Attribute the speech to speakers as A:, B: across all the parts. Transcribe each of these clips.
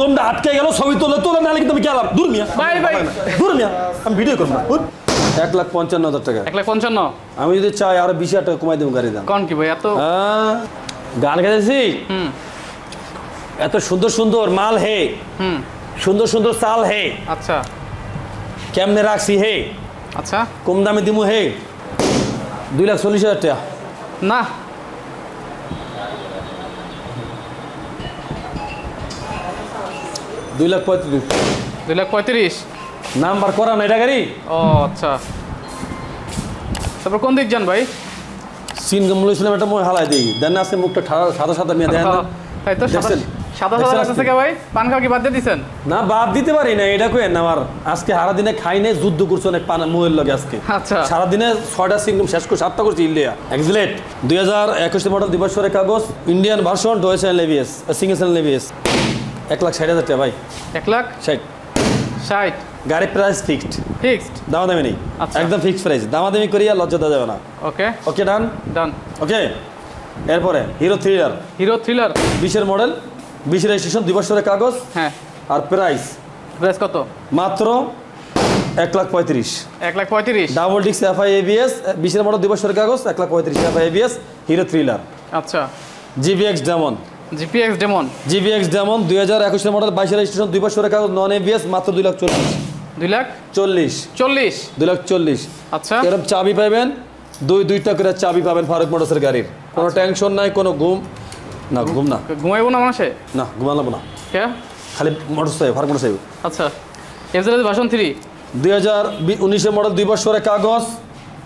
A: দমটা আটকে গেল ছবি তোলে নাহলে কিন্তু আমি গেলাম দূর মিয়া
B: ভাই
A: দূর মিয়া আমি ভিডিও করবো না 1,55,000 টাকা
B: 1,55,000
A: আমি যদি চাই আরো 20,000 টাকা কমাই দেবো গাড়ির দাম
B: কোন কি ভাই এত
A: গান গাইছি এত সুন্দর সুন্দর মাল হে সুন্দর সুন্দর চাল হে
B: আচ্ছা
A: কেমনে রাখছি হে
B: আচ্ছা
A: কম দামে দিমু হে 2,40,000 টাকা
B: না
A: 2,35,000
B: 2,35,000
A: নাম্বার করা না এটা গাড়ি
B: ও আচ্ছা তারপর কোন দিক যান ভাই
A: সিন গমল ইসলাম একটা মই হালাই দেই দেন আছে মুখটা সাদা সাদা মেয়ে দেন
B: তাই তো সাদা লাগতেছে কে ভাই পান খাওয়া কি বাদ দিয়ে দিছেন
A: না বাদ দিতে পারি না এটা কই না আমার আজকে সারা দিনে খাই নাই যুদ্ধ করছ অনেক পান মোয়ের লগে আজকে
B: আচ্ছা সারা
A: সারা দিনে 6টা সিঙ্গম শেষ করে 7টা করছি ইন্ডিয়া এক্সিলেট 2021 মডেল দিবসের কাগজ Indian version dual channel ABS single channel ABS 1,60,000 টাকা ভাই
B: 1,60,000
A: গাড়ি প্রাইস ফিক্সড দামাদামি নেই একদম ফিক্সড প্রাইস দামাদামি করিয়া লজ্জা দেওয়া যাবে না ওকে ডান ওকে এরপরে হিরো থ্রিলার 20 মডেল 20 রেজিস্ট্রেশন 2 বছরের কাগজ
B: হ্যাঁ
A: আর প্রাইস
B: কত
A: মাত্র 1,35,000 ডাবল ডিক্স এফআই এবিএস 20 মডেল 2 বছরের কাগজ 1,35,000 এফআই এবিএস হিরো থ্রিলার
B: আচ্ছা
A: জিভিএক্স ডেমন 2021 মডেল 22 রেজিস্ট্রেশন 2 বছরের কাগজ নন এবিএস মাত্র 2,40,000
B: আচ্ছা
A: এরকম চাবি পাবেন দুইটা করে চাবি পাবেন ফারুক মোটরসের গাড়ির কোনো টেনশন নাই কোনো
B: ঘুমাইবো না মানুষে
A: না ঘুমালাম না
B: কে
A: খালি মোটরসাইকেল ফারুক মোটরসাইকেল
B: আচ্ছা এফজেড ভার্সন 3
A: 2019 মডেল 2 বছরের কাগজ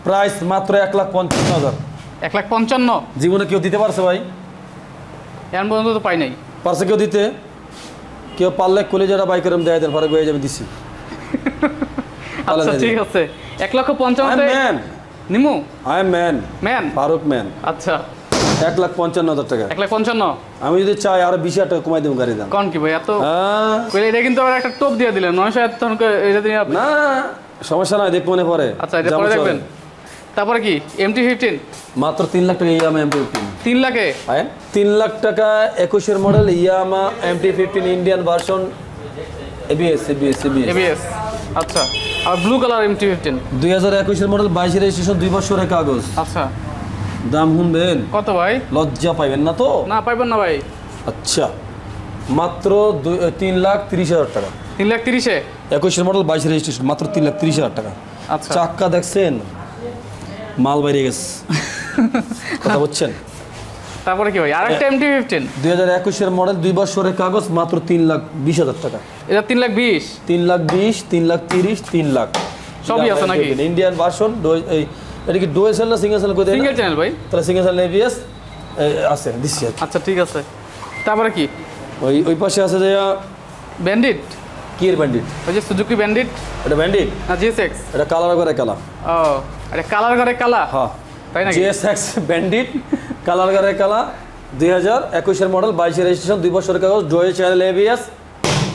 A: প্রাইস মাত্র 1,55,000
B: 1,55,000
A: জীবনে কেউ দিতে পারছে ভাই
B: এখন পর্যন্ত তো পাই নাই
A: পারছে কেউ দিতে কেউ পারলে কলেজেরা বাইকের দেয় দেন ফারুক ভাই যাবে দিছি
B: আচ্ছা ঠিক আছে 1,55,000 নিমু
A: I am man Faruk man
B: আচ্ছা
A: 1,55,000 টাকা
B: 1,55,000
A: আমি যদি চাই আরো 20,000 টাকা কমাই দেবো গাড়ির দাম
B: কোন কি ভাই এত কইলে এটা কিন্তু আবার একটা টপ দিয়ে দিলেন 900 তখন এটা দিয়ে
A: না সমস্যা নাই দেখব মনে পড়ে
B: আচ্ছা এটা পরে দেখবেন তারপরে কি MT-15
A: মাত্র 3 লাখ টাকা ইয়ামা MT-15
B: 3 লাখে
A: 3 লাখ টাকা 21 এর মডেল ইয়ামা MT-15 ইন্ডিয়ান ভার্সন এবিএস
B: আচ্ছা আর ব্লু কালার MT-15
A: 2021 এর মডেল 22 রেজিস্ট্রেশন 2 বছরের কাগজ
B: আচ্ছা
A: দাম শুনবেন
B: কত ভাই
A: লজ্জা পাইবেন না তো
B: না পাইবেন না ভাই
A: আচ্ছা মাত্র 3,30,000 টাকা
B: 3,30,000
A: 21 এর মডেল 22 রেজিস্ট্রেশন মাত্র 3,30,000 টাকা
B: আচ্ছা
A: চাক্কা দেখছেন মাল বাইরে গেছে কথা বলছেন
B: তারপরে কি ভাই আরেকটা MT-15
A: 2021 এর মডেল 2 বছরের কাগজ মাত্র 3,20,000 টাকা
B: এটা 3,20,000
A: 3,20,000 3,30,000 3 লাখ
B: সবই আছে নাকি
A: ইন্ডিয়ান ভার্সন এটা কি ডুয়াল চ্যানেল না সিঙ্গেল চ্যানেল কই দেন
B: সিঙ্গেল চ্যানেল ভাই
A: তাহলে সিঙ্গেল চ্যানেল এবিএস আছে দিছি
B: আচ্ছা ঠিক আছে তারপরে কি
A: ওই পাশে আছে যে
B: ব্যান্ডিট
A: কি এর ব্যান্ডিট
B: ওই যে সুজুকি ব্যান্ডিট
A: এটা ব্যান্ডিট
B: না GSX
A: এটা কালার করে কালা
B: ও এটা কালার করে কালা
A: হ্যাঁ
B: তাই নাকি
A: GSX ব্যান্ডিট কালার করে কালা 2021 এর মডেল 22 রেজিস্ট্রেশন 2 বছরের কাগজ ডুয়াল চ্যানেল এবিএস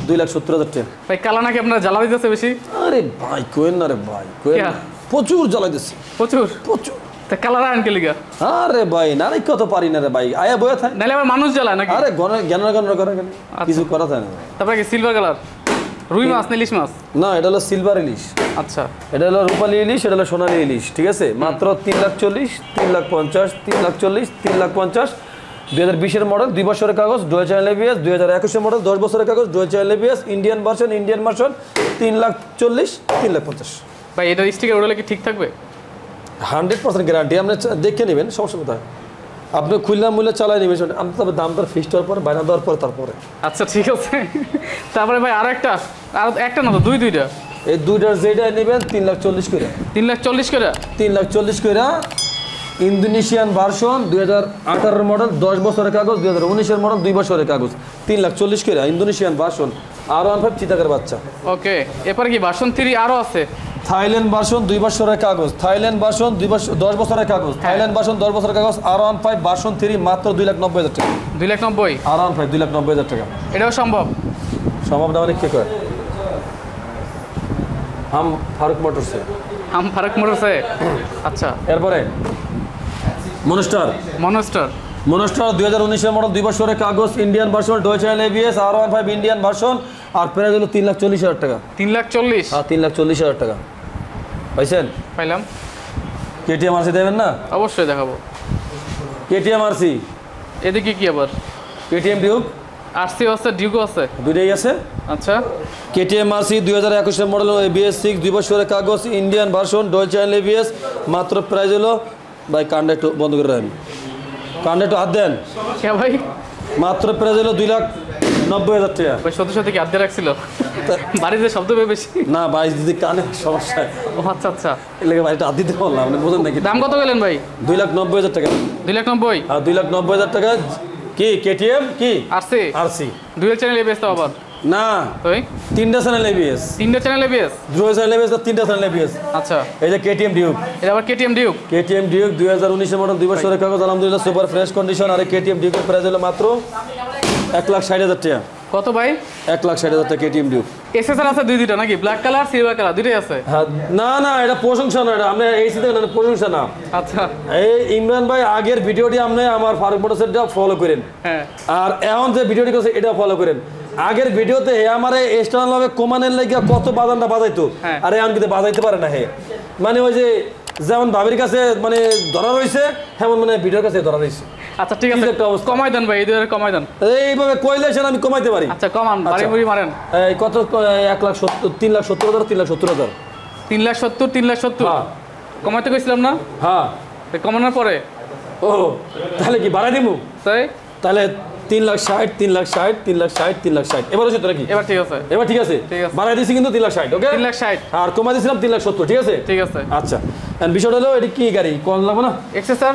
A: 2,70,000 টাকা
B: ভাই কালা নাকি আপনারা জ্বালা দিতেছে বেশি
A: আরে ভাই কোয়েন না রে ভাই কোয়েন প্রচুর জ্বালাই দিছে প্রচুর
B: তা কালার আন কে লিগা
A: আরে ভাই না রে কত পারি না রে ভাই আয়া বয়া থাকে
B: নালে আবার মানুষ জ্বালায় নাকি
A: আরে জ্ঞান করে কিছু করা থাকে না
B: তারপরে কি সিলভার কালার রুই মাছ না ইলিশ মাছ
A: না এটা হলো সিলভার ইলিশ
B: আচ্ছা
A: এটা হলো রূপালী ইলিশ এটা হলো সোনালী ইলিশ ঠিক আছে মাত্র 3,40,000 3,50,000 3,40,000 3,50,000 2020 এর মডেল 2 বছরের কাগজ ডুয়াল চ্যানেল এবিএস 2021 এর মডেল 10 বছরের কাগজ dual channel ABS Indian version 3,40,000 3,50,000
B: ভাই এটা স্টিকার ওড়ালে কি ঠিক থাকবে
A: 100% গ্যারান্টি আপনি দেখে নেবেন সমস্যা কোথায় আপনি খুলনা মূল্যে চালাই নেবেন আমি তবে দাম দর ফিক্সড হওয়ার পরে বাইনা দেওয়ার পরে তারপরে
B: আচ্ছা ঠিক আছে তারপরে ভাই আর একটা না তো দুইটা
A: এই দুইটার যেটা নেবেন 3,40,000 করে
B: 3,40,000 করে
A: 3,40,000 করে ইন্দোনেশিয়ান ভার্সন 2018 মডেল 10 বছরের কাগজ 2019 এর মডেল 2 বছরের কাগজ 3,40,000 করে ইন্দোনেশিয়ান ভার্সন আর 15 চিতাকার বাচ্চা
B: ওকে এরপর কি ভার্সন 3 আরো আছে
A: থাইল্যান্ড ভার্সন 2 বছরের কাগজ থাইল্যান্ড ভার্সন 10 বছরের কাগজ থাইল্যান্ড ভার্সন 10 বছরের কাগজ আর 15 ভার্সন 3 মাত্র 2,90,000 টাকা
B: 2,90,000
A: আর 15 2,90,000 টাকা
B: এটাও সম্ভব
A: না মানে কি কয় हम फारूक मोटर्स
B: से अच्छा
A: এরপরে মনস্টার মনস্টার 2019 মডেল 2 বছরের কাগজ ইন্ডিয়ান ভার্সন ডয়েচ এবিএস R15 ইন্ডিয়ান ভার্সন আর প্রাইস হলো 3,40,000 টাকা।
B: 3,40,000
A: হ্যাঁ 3,40,000 টাকা পাইছেন।
B: পাইলাম।
A: কেটিএম আরসি দেবেন না?
B: অবশ্যই দেখাবো।
A: কেটিএম আরসি,
B: এদিকে কি আবার?
A: কেটিএম ডিউক
B: আরসি আছে, ডিউকও আছে,
A: দুইটাই আছে।
B: আচ্ছা
A: কেটিএম আরসি 2021 মডেল এবিএস 6 2 বছরের কাগজ ইন্ডিয়ান ভার্সন ডয়েচ এবিএস মাত্র প্রাইস হলো ভাই কান্ডা একটু বন্ধ করে রাখেন, কান্ডা একটু হাত দেন।
B: কে ভাই?
A: মাত্র প্রাইস হলো 2,90,000 টাকা।
B: ভাই সত্যি সত্যি কি আদ্যে রাখছিল? বাড়িতে শব্দ পেয়ে বেশি
A: না ভাই যদি কানে সমস্যা
B: ও আচ্ছা আচ্ছা।
A: এলাকা বাড়িটা হাত দিতে পারলাম আপনি বোঝেন নাকি।
B: দাম কত গেলেন ভাই?
A: 2,90,000 টাকা।
B: 2,90,000?
A: আর 2,90,000 টাকা কি কেটিএম কি
B: RC
A: RC
B: dual channel ABS তো আবার?
A: না
B: ওই
A: 3টা চ্যানেল এবিএস,
B: 3টা channel ABS.
A: Dual channel ABS 3টা চ্যানেল এবিএস।
B: আচ্ছা
A: এই যে কেটিএম ডিউক,
B: এটা আবার KTM Duke.
A: KTM Duke 2019 model 2 বছরের কাগজ আলহামদুলিল্লাহ সুপার ফ্রেশ কন্ডিশন। আর কেটিএম ডিউকের প্রাইস হলো মাত্র 1,60,000 টাকা।
B: কত ভাই?
A: 1,60,000 টাকা কেটিএম ডিউক।
B: এসএসআর আছে দুইটা নাকি? ব্ল্যাক কালার সিলভার কালার দুইটাই আছে?
A: হ্যাঁ না না এটা প্রশংসা না, এটা আপনি এই সিতে না প্রশংসা না।
B: আচ্ছা
A: এই ইমরান ভাই আগের ভিডিওটি আপনি আমার ফারুক মোটরসেটটা ফলো করেন,
B: হ্যাঁ।
A: আর এখন যে ভিডিওটি করছে এটা ফলো করেন। আগের ভিডিওতে হে আমার এক্সটার্নাল ভাবে কমানের লাগে কত বাজানটা বাজাইতো,
B: হ্যাঁ।
A: আর এখন কিন্তু বাজাইতে পারে না হে। মানে ওই যে যেমন ভাবির কাছে মানে ধরা রয়েছে তেমন মানে ভিডিওর কাছে ধরা রয়েছে।
B: আচ্ছা ঠিক আছে,
A: কি একটা অবস্থা।
B: কমাই দেন ভাই, এই দুইটা কমাই দেন।
A: এইভাবে কইলে সেটা আমি কমাইতে পারি।
B: আচ্ছা কমান, বাড়ি বুড়ি মারেন।
A: এই কত 1,70,000 3,70,000 3,70,000
B: 3,70,000 3,70,000
A: হ্যাঁ
B: কমাইতে কইছিলাম না?
A: হ্যাঁ।
B: তো কমানোর পরে
A: ও তাহলে কি বাড়াই দিমু?
B: তাই
A: তাহলে 3,60,000 3,60,000 3,60,000 3,60,000 এবার হচ্ছে তো নাকি?
B: এবার ঠিক আছে,
A: এবার ঠিক আছে,
B: ঠিক আছে।
A: বাড়াই দিছি কিন্তু 3,60,000 ওকে
B: 3,60,000
A: আর কমাই দিছিলাম 3,70,000 ঠিক আছে
B: ঠিক আছে।
A: আচ্ছা। এন্ড বিষয়টা হলো এটা কি গাড়ি কোন লাগবে না
B: এক্সেসর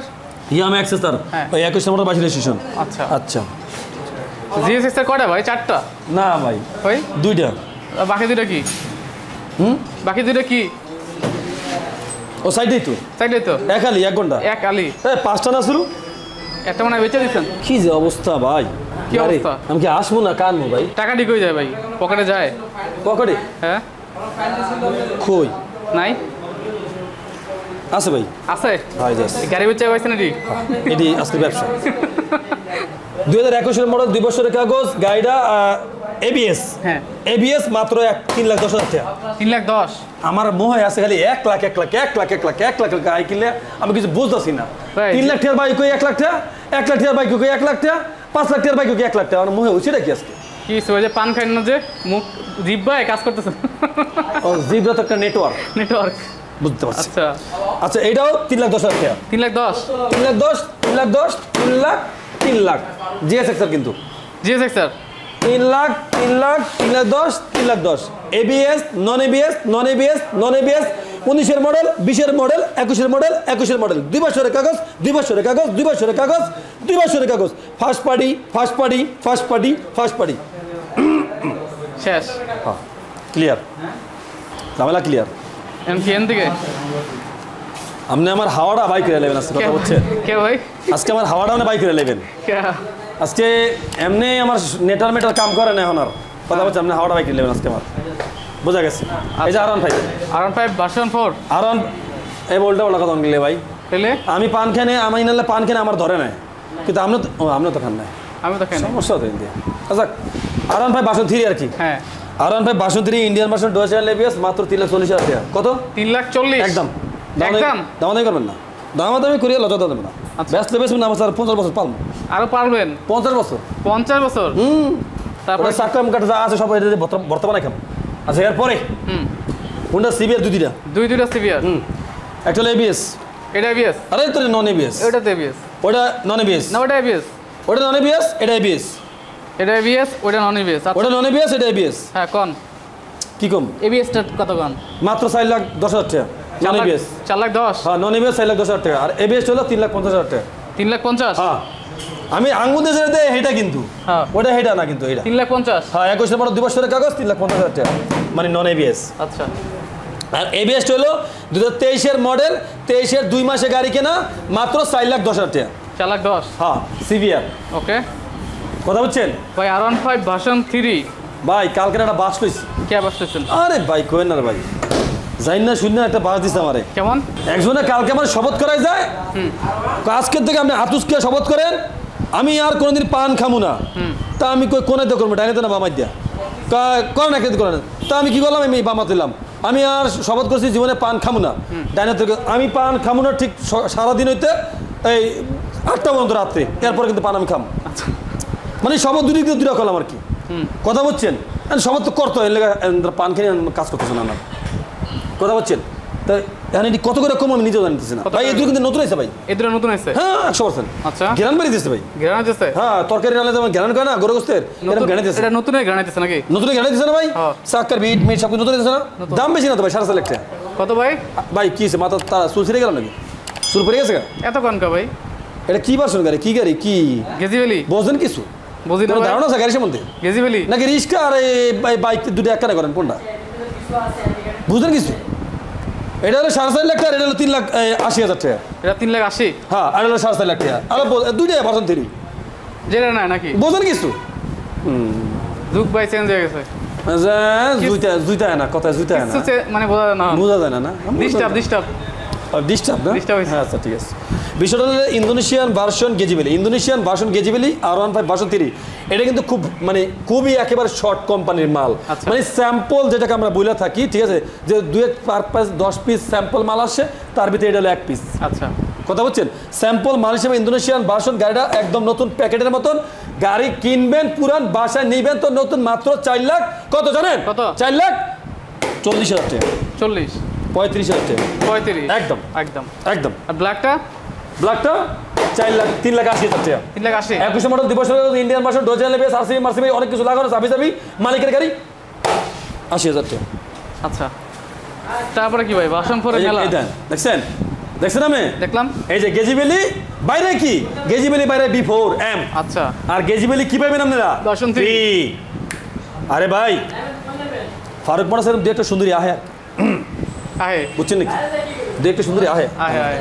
A: ইয়ামা এক্সেসর
B: হ্যাঁ।
A: ওই 21 নম্বর 22 রেজিস্ট্রেশন।
B: আচ্ছা
A: আচ্ছা
B: জিএসএক্সের কয়টা ভাই? 4টা?
A: না ভাই
B: ভাই
A: 2টা।
B: আর বাকি দুইটা কি? বাকি দুইটা কি?
A: ও সাইডেই তো
B: চাইলে তো
A: এক আলি 1 ঘন্টা
B: এক আলি।
A: 5টা না শুরু।
B: একটা মানে বেচে দিচ্ছেন?
A: কি যে অবস্থা ভাই,
B: কি
A: আরে,
B: অবস্থা?
A: আমি কি আসবো না কানবো ভাই?
B: টাকা ঠিক হয়ে যায় ভাই, পকেটে যায়।
A: পকেটে
B: হ্যাঁ
A: কই
B: নাই
A: আছে ভাই?
B: আছে।
A: ভাই জাস
B: এই গাড়ি বেচে পাইছেন নাকি?
A: এটি আজকে ব্যবসা 2021 মডেল 2 বছরের কাগজ গাড়িটা এবিএস
B: হ্যাঁ
A: এবিএস মাত্র 3,10,000 টাকা।
B: 3,10,000?
A: আমার মোহে আছে খালি 1 লাখ 1 লাখ 1 লাখ 1 লাখ 1 লাখ গাড়ি কিনলে আমি কিছু বুঝতেছি না।
B: Right.
A: 3 লাখ টাকার বাইক কই 1 লাখ টাকা, 1 লাখ টাকার বাইক কই 1 লাখ টাকা, 5 লাখ টাকার বাইক কই 1 লাখ টাকা। আমার মোহে হচ্ছে কি আজকে?
B: কি ওই যে পান খাই না যে মুখ জিব্বায় কাজ করতেছে?
A: ও জিব্রা তো একটা নেটওয়ার্ক
B: নেটওয়ার্ক।
A: বুঝতে পারছি।
B: আচ্ছা
A: আচ্ছা এটাও 3,10,000 টাকা।
B: 3,10,000
A: 3,10,000 3,10,000 3 লাখ 3 লাখ জিএসএক্সআর কিন্তু
B: GSXR
A: 3 lakh 3 lakh 3,10,000 3,10,000 ABS non ABS non ABS non ABS 19-এর মডেল 20-এর মডেল 21-এর মডেল 21-এর মডেল 2 বছরের কাগজ 2 বছরের কাগজ 2 বছরের কাগজ 2 বছরের কাগজ first party first party first party first party
B: শেষ।
A: হ্যাঁ ক্লিয়ার ঝামেলা ক্লিয়ার।
B: এন থেকে
A: আপনি আমার হাওয়াটা বাইক করে নেবেন আজকে কথা হচ্ছে
B: কে ভাই?
A: আজকে আমার হাওয়াটা আপনি বাইক করে নেবেন
B: কে?
A: আজকে এমনি আমার নেটার মেটার কাম করে না এখন আর কথা হচ্ছে আপনি হাওড়া বাইক নেবেন আজকে আমার বোঝা গেছে। এই যে R15
B: R15 ভার্সন 4
A: R1 এই বলটা ওলা কথা নিলে ভাই
B: পেলে
A: আমি পান খানে আমি নালে পান খানে আমার ধরে নাই কিন্তু আপনি তো আপনি তো খান নাই
B: আমি তো খাই না।
A: সমস্যা হতো ইন্ডিয়া। আচ্ছা R15 ভার্সন 3 আর কি
B: হ্যাঁ
A: R15 version 3 Indian version dual channel ABS মাত্র 3,40,000 টাকা। কত?
B: 3,40,000
A: একদম
B: একদম
A: দামাদামি করবেন না, দামাদামি করিয়া লজ্জা দেবেন না।
B: আচ্ছা।
A: ব্যস্ত বেশ না আমার স্যার 50 বছর পালবো।
B: আরো পারবেন?
A: 50 বছর
B: 50 বছর? তারপরে
A: ওটা চাকাম কাটা যা আছে সব এটা দিয়ে বর্তমানে কেমন আচ্ছা এরপরে হোন্ডা সিবিআর দুইটা
B: দুইটা সিভিয়ার।
A: একটা হলো এবিএস
B: এটা এবিএস,
A: আরে তোর নন এবিএস
B: এটা তো এবিএস
A: ওটা নন এবিএস
B: না? ওটা এবিএস,
A: ওটা নন এবিএস এটা এবিএস,
B: এটা এবিএস ওটা নন এবিএস।
A: ওটা নন এবিএস এটা এবিএস।
B: হ্যাঁ কোন
A: কি কম?
B: এবিএস টা কত কোন?
A: মাত্র 4,10,000 টাকা নন এবিএস।
B: 4,10,000?
A: হ্যাঁ নন এবিএস 4,10,000 টাকা আর এবিএস হলো 3,50,000 টাকা।
B: 3,50,000?
A: হ্যাঁ আমি আঙ্গুল দিয়ে যেটা দেয় এটা কিন্তু
B: হ্যাঁ
A: ওটা হেটা না কিন্তু এটা
B: 3,50,000?
A: হ্যাঁ 21-এর মডেল 2 বছরের কাগজ 3,50,000 টাকা মানে নন এবিএস।
B: আচ্ছা
A: আর এবিএস হলো 2023-এর মডেল 23-এর 2 মাসে গাড়ি কেনা মাত্র 4,10,000 টাকা।
B: 4,10,000?
A: হ্যাঁ সিভিআর
B: ওকে
A: কথা বুঝছেন
B: ভাই। R15 ভার্সন 3
A: ভাই কালকে একটা বাস কইছি।
B: কে বসতেছেন?
A: আরে ভাই কোয়েন না রে ভাই যাই না শূন্য একটা বাস দিছে আমারে
B: কেমন?
A: একজনে কালকে আমার শপথ করাই যায় আজকের থেকে আপনি হাতুসকে শপথ করেন আমি আর কোনোদিন পান খামু না। তা আমি কই কোনে দিয়ে করবো ডাইনেতে না বামাই দিয়া করেন এক করেন। তা আমি কি করলাম আমি বামা দিলাম আমি আর শপথ করছি জীবনে পান খামু না ডাইনে থেকে আমি পান খামু না ঠিক সারাদিন হইতে এই 8টা পর্যন্ত রাত্রে এরপরে কিন্তু পান আমি খাম মানে শপথ দুটা করলাম আর কি কথা বলছেন শপথ তো করতো এর লেগে পান খেয়ে কাজ করতেছে না আমার কথা বলছেন তা এখন এটি কত করে কম আমি নিজেও জানতেছি না ভাই এগুলো কিন্তু নতুন আছে ভাই
B: এদের নতুন আছে
A: হ্যাঁ 100%।
B: আচ্ছা
A: গ্রান বাড়ি দিচ্ছে ভাই
B: গ্রানা দিতেছে
A: হ্যাঁ তরকারি রান্না যেমন গ্রান করে না গরু গোস্তের এরকম গ্রান দিচ্ছে
B: এটা নতুনই গ্রানা দিতেছে নাকি?
A: নতুন গ্রান দিচ্ছে না ভাই সাক্কার বিট মিট সব নতুন দিচ্ছে না দাম বেশি না তো ভাই 4.5 লাখ টাকা
B: কত ভাই?
A: ভাই কি আছে মাথা তারা চুল ছিঁড়ে গেল নাকি চুল পড়ে গেছে
B: এত কনকা ভাই?
A: এটা কি ভার্সন গাড়ি কি গাড়ি কি
B: গেজিবেলি
A: বোঝেন কিছু
B: বুঝি না
A: কোনো
B: ভাই।
A: ধারণা আছে গাড়ি সম্বন্ধে
B: গেজিবেলি
A: নাকি রিক্সা আর এই বাইক দুটো এক কানে করেন কোনটা বুঝলেন কিছু এটা হলো 4.5 লাখ টাকা এটা হলো 3,80,000 টাকা
B: এটা 3,80,000
A: হ্যাঁ আর হলো 4.5 লাখ টাকা আর দুইটাই ভার্সন 3
B: যেটা না নাকি?
A: বোঝেন কিছু
B: যুগ ভাই চেঞ্জ হয়ে গেছে
A: জুইতা না কথা জুইতা না
B: কিছু মানে বোঝা যায় না
A: বোঝা যায় না না
B: ডিস্টার্ব
A: ডিস্টার্ব না
B: Disturb হয়েছে।
A: হ্যাঁ আচ্ছা ঠিক আছে বিষয়টা হলো ইন্দোনেশিয়ান ভার্সন গেজিবেলি R15 ভার্সন 3 এটা কিন্তু খুব মানে খুবই একেবারে শর্ট কোম্পানির মাল
B: আচ্ছা।
A: মানে স্যাম্পল যেটাকে আমরা বলে থাকি ঠিক আছে যে 2-5 10 পিস স্যাম্পল মাল আসে তার ভিতরে এটা হলো 1 পিস
B: আচ্ছা
A: কথা বলছেন স্যাম্পল মাল হিসেবে ইন্দোনেশিয়ান ভার্সন গাড়িটা একদম নতুন প্যাকেটের মতন গাড়ি কিনবেন পুরান বাসায় নিবেন তো নতুন মাত্র 4 লাখ কত জানেন
B: কত?
A: 4 লাখ 40,000 টাকা
B: 40
A: 35,000 টাকা
B: 35
A: একদম
B: একদম
A: একদম
B: আর ব্ল্যাকটা
A: ব্ল্যাকটা 3,80,000 টাকা
B: 3,80,000
A: 21 মডেল 2 বছরের ইন্ডিয়ান ভার্সন ডোজেল বেস আরসিবি মার্সিবি অনেক কিছু লাগানো চাবি মালিকের গাড়ি 80,000 টাকা
B: আচ্ছা তারপরে কি ভাই ভার্সন 4 এর মেলা
A: এই দেন দেখছেন আমি
B: দেখলাম
A: এই যে গেজিবেলি বাইরে কি গেজিবেলি বাইরে B4M
B: আচ্ছা
A: আর গেজিবেলি কি পাবেন আপনারা
B: ভার্সন 3
A: আরে ভাই ফারুক মোটরসের দু একটা সুন্দরী আহে
B: আহে
A: বুঝছেন নাকি দু একটা সুন্দরী আহে
B: আহে আহে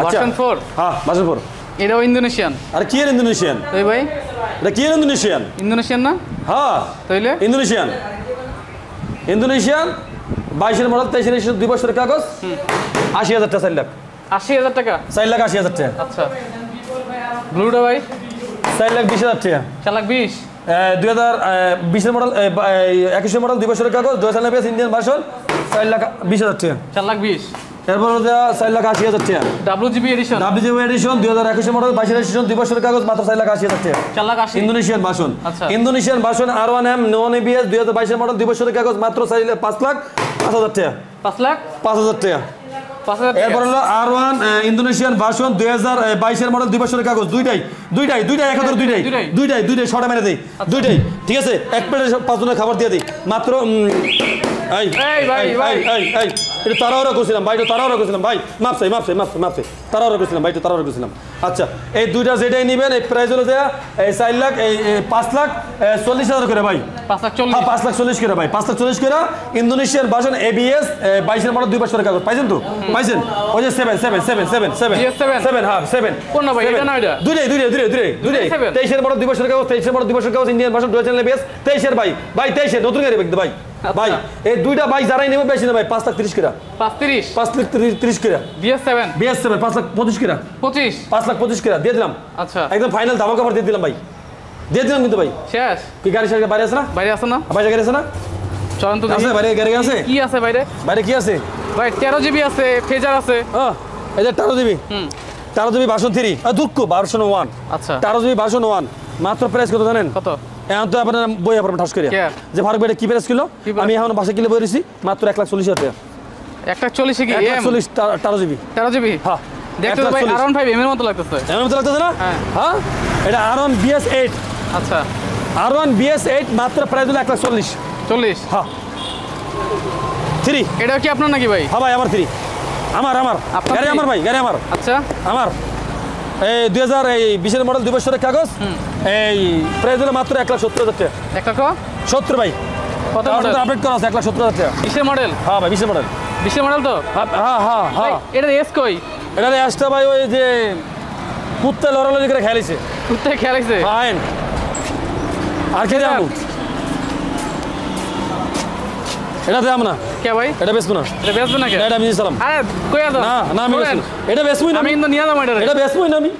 A: আচ্ছা
B: ভার্সন 4
A: হ্যাঁ ভার্সন 4
B: এটাও ইন্দোনেশিয়ান
A: আর কি এর ইন্দোনেশিয়ান
B: এই ভাই
A: এটা কি এর ইন্দোনেশিয়ান
B: ইন্দোনেশিয়ান না
A: হ্যাঁ
B: তাইলে
A: ইন্দোনেশিয়ান 22 মডেল 23 2 বছরের কাগজ 80,000 টাকা 4 লাখ
B: 80,000 টাকা
A: 4,80,000 টাকা
B: আচ্ছা ব্লুটা ভাই
A: 4,20,000 টাকা
B: 4,20,000
A: 2020 মডেল 21 মডেল 2 বছরের কাগজ 2000 ইন্ডিয়ান ভার্সন 4,20,000 টাকা
B: 4,20,000
A: এরপর 4,80,000 টাকা
B: WGB edition
A: WGB edition 2021 model 22 edition 2 বছরের কাগজ মাত্র 4,80,000 টাকা
B: 4,80,000
A: ইন্দোনেশিয়ান ভার্সন
B: আচ্ছা।
A: Indonesian version R1M non ABS 2022 model 2 বছরের কাগজ মাত্র 5,05,000 টাকা
B: 5,00,000
A: 5,000 টাকা
B: 5,000
A: এরপর হলো R1 ইন্দোনেশিয়ান ভার্সন 2022 মডেল 2 বছরের কাগজ দুইটাই একাধারে দুইটাই শর্টে মেরে দেই দুইটাই ঠিক আছে এক প্লেটে 5 জনের খাবার দিয়ে দিই মাত্র এই
B: ভাই।
A: এটা তাড়াহুড়া করছিলাম ভাই মাফ চাই তাড়াহুড়া করছিলাম আচ্ছা এই দুইটা যেটাই নেবেন এই প্রাইস হলো যে এই 4 লাখ এই 5,40,000 করে ভাই
B: 5,40,000
A: হ্যাঁ 5,40,000 করে ভাই 5,40,000 করে ইন্দোনেশিয়ান ভার্সন ABS 22 এর মডেল 2 বছরের কাগজ পাইছেন তো পাইছেন ওই যে 7 হ্যাঁ 7
B: কোন না ভাই এটা না এটা
A: দুইটাই 23 এর মডেল 2 বছরের কাগজ 23 এর মডেল 2 বছরের কাগজ Indian version dual channel ABS 23 এর ভাই 23 এর নতুন গাড়ি দেখতে ভাই ভাই এই দুইটা বাইক যারাই নেবে বেশি না ভাই 5,30,000 করে 5,30,000 করে BS7 5,25,000 করে 5,25,000 করে দিয়ে দিলাম
B: আচ্ছা
A: একদম ফাইনাল ধামাকা অফার দিয়ে দিলাম ভাই কিন্তু ভাই
B: শেষ
A: কি গাড়ি শেষ বাইরে আছে না
B: বাইরে আছে না
A: বাইরে গাড়ি আছে না
B: চলুন তো
A: আছে
B: দেখি
A: বাইরে গাড়ি আছে
B: কি আছে
A: বাইরে কি আছে
B: ভাই 13GB আছে ফেজার আছে
A: এই যে 13GB 13GB ভার্সন 3 আর দুঃখ ভার্সন 1
B: আচ্ছা
A: 13GB ভার্সন 1 মাত্র প্রাইস কত জানেন
B: কত
A: এখন তো আপনার বই আপনার ঠাস করে
B: কে?
A: যে ফারুক ভাই কি প্রাইস কিলো
B: কি price?
A: আমি এখন বাসা কিলো বই রইছি মাত্র 1,40,000 টাকা
B: 1,40,000 কি এম
A: 1,40 13GB
B: 13GB
A: হ্যাঁ
B: দেখতে তো ভাই
A: 1,40,000
B: R15 এম এর মতো লাগতেছে
A: এমন তো লাগতেছে না
B: হ্যাঁ।
A: হ্যাঁ এটা R1 BS8
B: আচ্ছা
A: R1 BS8 মাত্র প্রাইস হলো 1,40,000
B: 40
A: হ্যাঁ 3
B: এটা কি আপনার নাকি ভাই
A: হ্যাঁ ভাই আমার 3 আমার
B: আপনার
A: গাড়ি
B: three?
A: আমার ভাই গাড়ি আমার
B: আচ্ছা
A: আমার এই 2020 মডেল 2 বছরের কাগজ এই প্রাইস হলো মাত্র 1,70,000 টাকা
B: 1,70
A: ভাই
B: কত মডেল
A: আপডেট করা আছে 1,70,000 টাকা
B: 20 মডেল
A: হ্যাঁ ভাই 20 মডেল
B: 20 মডেল তো
A: হ্যাঁ
B: এটা এস কই
A: এটা এসটা ভাই ওই যে কুত্তে লড়ালড়ি করে খেলিছে
B: কোথায় খেলাইছে
A: আইন আর কি জানো এটা দাম না,
B: কে ভাই
A: এটা বেচবো না,
B: এটা বেচবে না কে
A: এটা আমি দিয়েছিলাম।
B: আরে কইয়া দাও
A: না না আমি বেচবো না। এটা বেচবোই না
B: আমি কিন্তু নিয়ে যাবো এটা
A: এটা বেচবোই না আমি।